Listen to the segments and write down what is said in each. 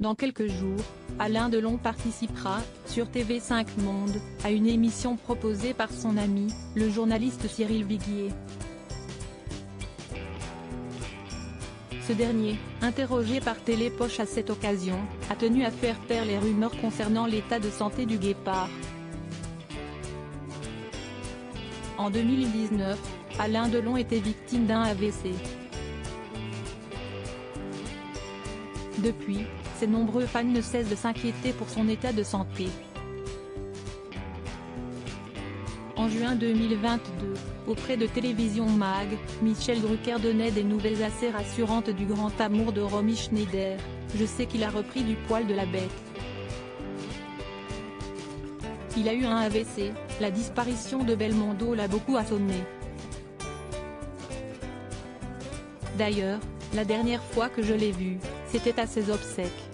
Dans quelques jours, Alain Delon participera, sur TV5 Monde, à une émission proposée par son ami, le journaliste Cyril Viguier. Ce dernier, interrogé par Télépoche à cette occasion, a tenu à faire taire les rumeurs concernant l'état de santé du guépard. En 2019, Alain Delon était victime d'un AVC. Depuis, ses nombreux fans ne cessent de s'inquiéter pour son état de santé. En juin 2022, auprès de Télévision Mag, Michel Drucker donnait des nouvelles assez rassurantes du grand amour de Romy Schneider. Je sais qu'il a repris du poil de la bête. Il a eu un AVC, la disparition de Belmondo l'a beaucoup assommé. D'ailleurs, la dernière fois que je l'ai vu, c'était à ses obsèques.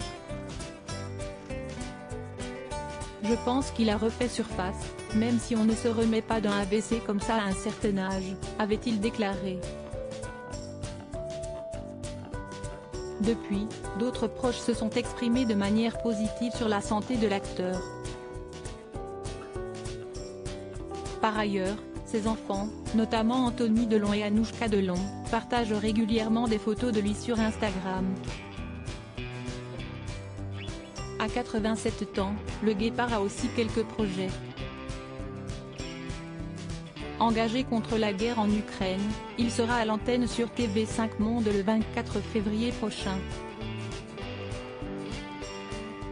Je pense qu'il a refait surface, même si on ne se remet pas d'un AVC comme ça à un certain âge, avait-il déclaré. Depuis, d'autres proches se sont exprimés de manière positive sur la santé de l'acteur. Par ailleurs, ses enfants, notamment Anthony Delon et Anouchka Delon, partagent régulièrement des photos de lui sur Instagram. À 87 ans, le guépard a aussi quelques projets. Engagé contre la guerre en Ukraine, il sera à l'antenne sur TV5 Monde le 24 février prochain.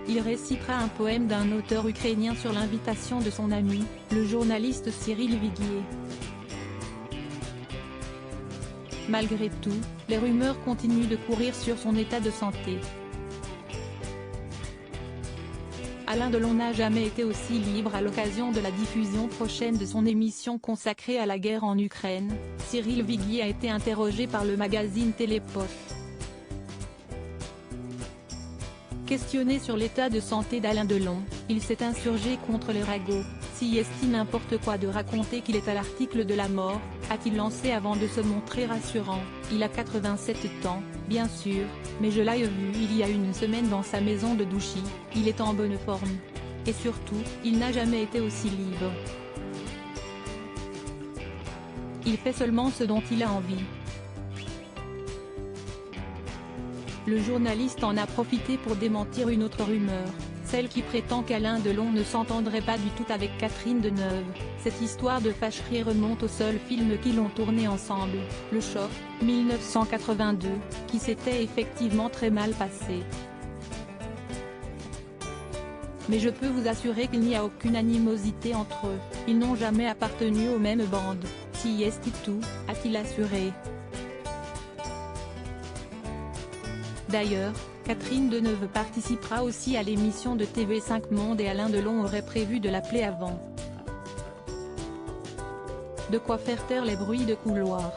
Il récitera un poème d'un auteur ukrainien sur l'invitation de son ami, le journaliste Cyril Viguier. Malgré tout, les rumeurs continuent de courir sur son état de santé. Alain Delon n'a jamais été aussi libre à l'occasion de la diffusion prochaine de son émission consacrée à la guerre en Ukraine. Cyril Viguier a été interrogé par le magazine Télépoche. Questionné sur l'état de santé d'Alain Delon, il s'est insurgé contre les ragots. Si est-il n'importe quoi de raconter qu'il est à l'article de la mort, a-t-il lancé avant de se montrer rassurant. Il a 87 ans, bien sûr, mais je l'ai vu il y a une semaine dans sa maison de Douchy, il est en bonne forme. Et surtout, il n'a jamais été aussi libre. Il fait seulement ce dont il a envie. Le journaliste en a profité pour démentir une autre rumeur, celle qui prétend qu'Alain Delon ne s'entendrait pas du tout avec Catherine Deneuve. Cette histoire de fâcherie remonte au seul film qu'ils ont tourné ensemble, Le Choc, 1982, qui s'était effectivement très mal passé. Mais je peux vous assurer qu'il n'y a aucune animosité entre eux, ils n'ont jamais appartenu aux mêmes bandes, si est tout, a-t-il assuré. D'ailleurs, Catherine Deneuve participera aussi à l'émission de TV5 Monde et Alain Delon aurait prévu de l'appeler avant. De quoi faire taire les bruits de couloir.